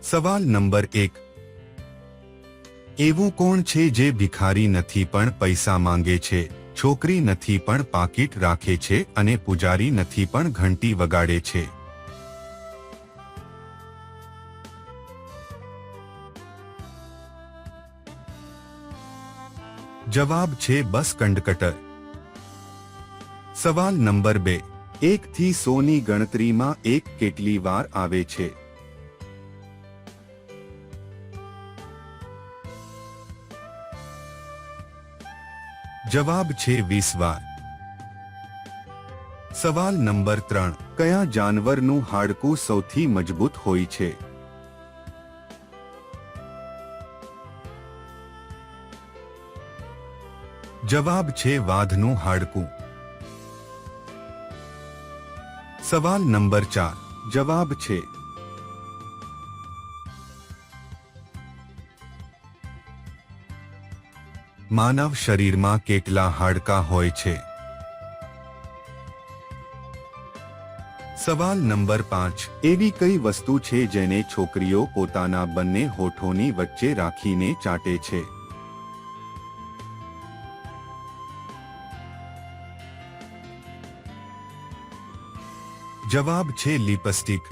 સવાલ નંબર 1. એવું કોણ છે જે ભિખારી નથી પણ પૈસા માંગે છે, છોકરી નથી પણ પાકીટ રાખે છે અને પૂજારી નથી પણ ઘંટી વગાડે છે? જવાબ છે બસ કંડક્ટર. સવાલ નંબર 2. 1 થી 100 ની ગણતરીમાં 1 કેટલી વાર આવે છે? જવાબ છે 20 વાર. સવાલ નંબર 3. કયા જાનવરનું હાડકું સૌથી મજબૂત હોય છે? જવાબ છે વાઘનું હાડકું. સવાલ નંબર 4. જવાબ છે માનવ શરીરમાં કેટલા હાડકાં હોય છે? સવાલ નંબર 5. એવી કઈ વસ્તુ છે જેને છોકરીઓ પોતાના બંને હોઠોની વચ્ચે રાખીને ચાટે છે? જવાબ છે લિપસ્ટિક.